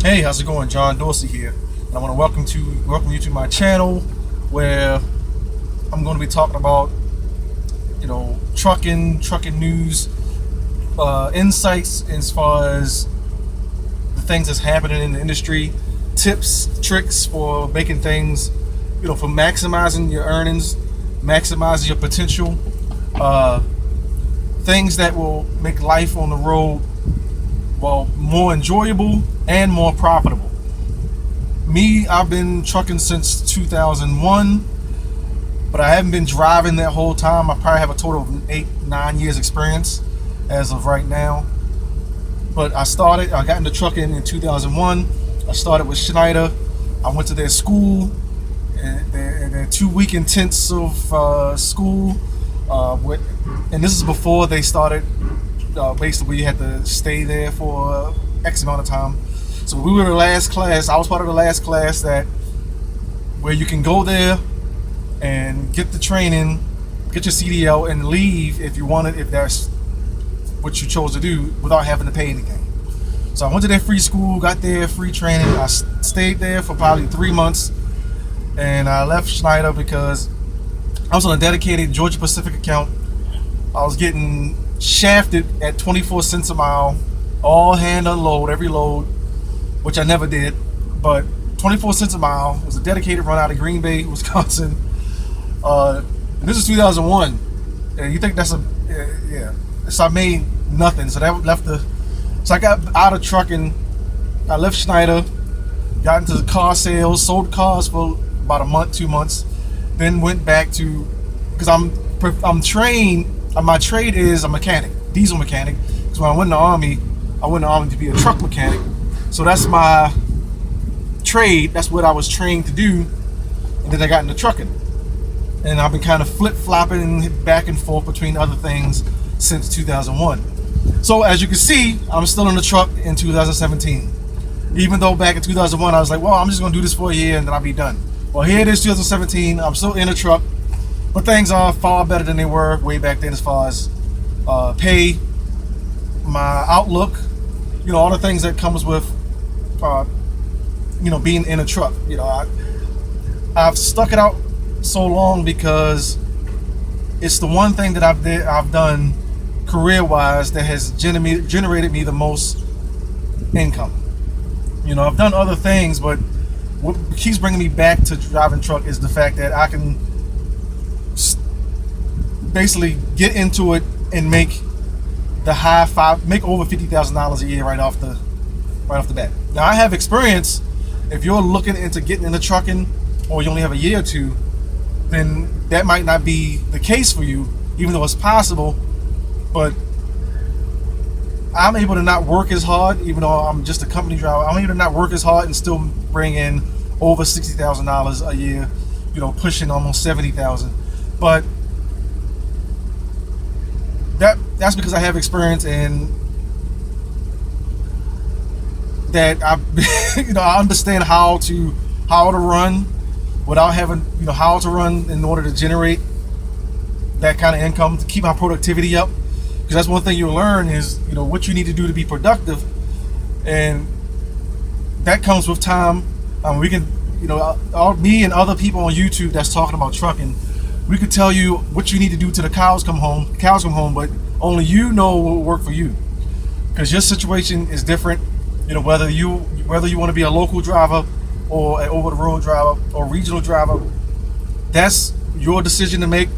Hey, how's it going? John Dorsey here, and I want to welcome you to my channel, where I'm going to be talking about trucking news, insights as far as the things that's happening in the industry, tips, tricks for making things, for maximizing your earnings, maximizing your potential, things that will make life on the road more enjoyable and more profitable. I've been trucking since 2001, but I haven't been driving that whole time. I probably have a total of 8-9 years experience as of right now. But I got into trucking in 2001. I started with Schneider. I went to their school, their 2-week intensive school, and this is before they started. Basically, you had to stay there for X amount of time. So we were the last class. I was part of the last class where you can go there and get the training, get your CDL, and leave if you wanted, if that's what you chose to do, without having to pay anything. So I went to their free school, got their free training. I stayed there for probably 3 months, and I left Schneider because I was on a dedicated Georgia Pacific account. I was getting shafted at 24 cents a mile, all hand unload, every load, which I never did, but 24 cents a mile. It was a dedicated run out of Green Bay, Wisconsin. And this is 2001, and you think that's so I made nothing. So I got out of trucking. I left Schneider, got into the car sales, sold cars for about a month, 2 months, then went back to, because I'm trained. My trade is a mechanic, diesel mechanic. Because when I went in the Army to be a truck mechanic. So that's my trade. That's what I was trained to do. And then I got into trucking. And I've been kind of flip-flopping back and forth between other things since 2001. So as you can see, I'm still in the truck in 2017. Even though back in 2001, I was like, well, I'm just going to do this for a year and then I'll be done. Well, here it is, 2017. I'm still in a truck. But things are far better than they were way back then as far as pay, my outlook, all the things that comes with, being in a truck. I've stuck it out so long because it's the one thing that I've done career-wise that has generated me the most income. I've done other things, but what keeps bringing me back to driving truck is the fact that I can basically get into it and make over $50,000 a year right off the bat. Now I have experience. If you're looking into getting into trucking, or you only have a year or two, then that might not be the case for you, even though it's possible. But I'm able to not work as hard, even though I'm just a company driver. I'm able to not work as hard and still bring in over $60,000 a year, pushing almost $70,000. But that's because I have experience, and that I understand how to run without having how to run in order to generate that kind of income, to keep my productivity up. Because that's one thing you'll learn is what you need to do to be productive, and that comes with time. We can me and other people on YouTube that's talking about trucking, we could tell you what you need to do till the cows come home, but only what will work for you, because your situation is different. Whether you want to be a local driver or an over-the-road driver or regional driver, that's your decision to make.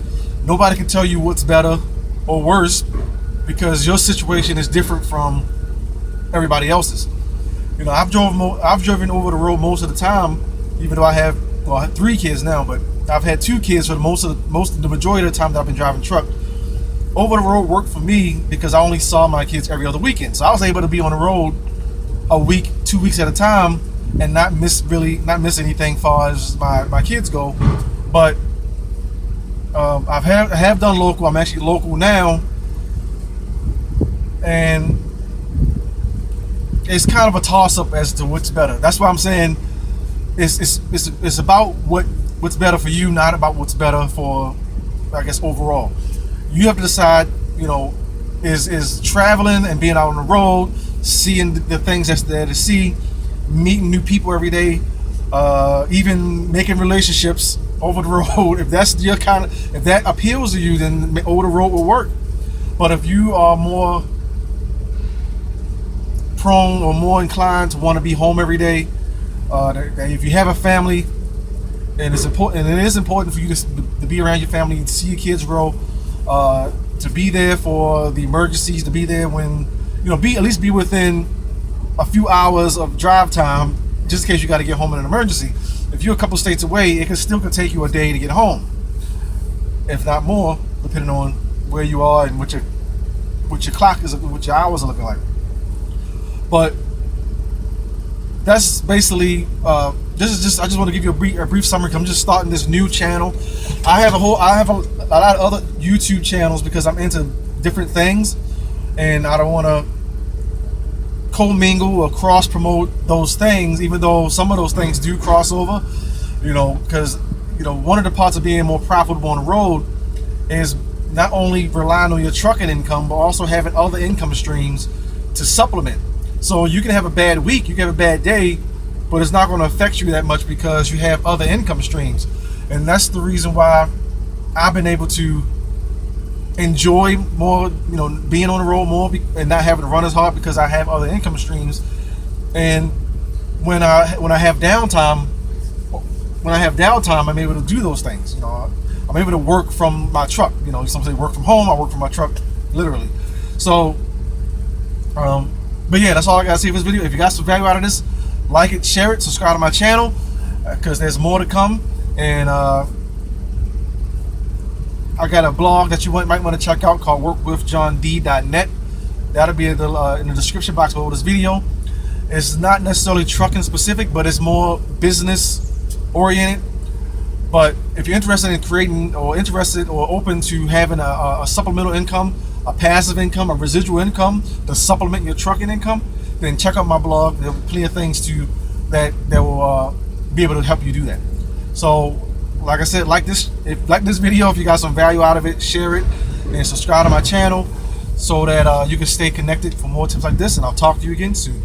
Nobody can tell you what's better or worse, because your situation is different from everybody else's. I've driven over the road most of the time, even though I have 3 kids now, but I've had 2 kids for the majority of the time that I've been driving truck. Over the road worked for me because I only saw my kids every other weekend, so I was able to be on the road a week, 2 weeks at a time, and not miss anything as far as my kids go. But I have done local. I'm actually local now, and it's kind of a toss-up as to what's better. That's why I'm saying it's about what's better for you, not about what's better for, I guess, overall. You have to decide, is traveling and being out on the road, seeing the things that's there to see, meeting new people every day, even making relationships over the road. If that's your if that appeals to you, then over the road will work. But if you are more prone or more inclined to want to be home every day, if you have a family, and it's important, and it is important for you to be around your family, to see your kids grow, to be there for the emergencies, to be there when at least be within a few hours of drive time, just in case you got to get home in an emergency. If you're a couple states away, it could take you a day to get home, if not more, depending on where you are and what your clock is, what your hours are looking like. But that's basically I just want to give you a brief summary. I'm just starting this new channel. I have a lot of other YouTube channels because I'm into different things, and I don't want to commingle or cross promote those things, even though some of those things do cross over. Because one of the parts of being more profitable on the road is not only relying on your trucking income, but also having other income streams to supplement. So you can have a bad week, you can have a bad day, but it's not going to affect you that much because you have other income streams. And that's the reason why I've been able to enjoy more, being on the road more and not having to run as hard, because I have other income streams. And when I have downtime, I'm able to do those things. I'm able to work from my truck. Some say work from home, I work from my truck, literally. So, but yeah, that's all I gotta say for this video. If you got some value out of this, like it, share it, subscribe to my channel, because there's more to come. And I got a blog that you might want to check out called workwithjohnd.net. That'll be in the description box below this video. It's not necessarily trucking specific, but it's more business oriented. But if you're interested in creating, or open to having a supplemental income, a passive income, a residual income to supplement your trucking income, then check out my blog. There'll be plenty of things that will be able to help you do that. So, like I said, like this video if you got some value out of it, share it, and subscribe to my channel so that you can stay connected for more tips like this. And I'll talk to you again soon.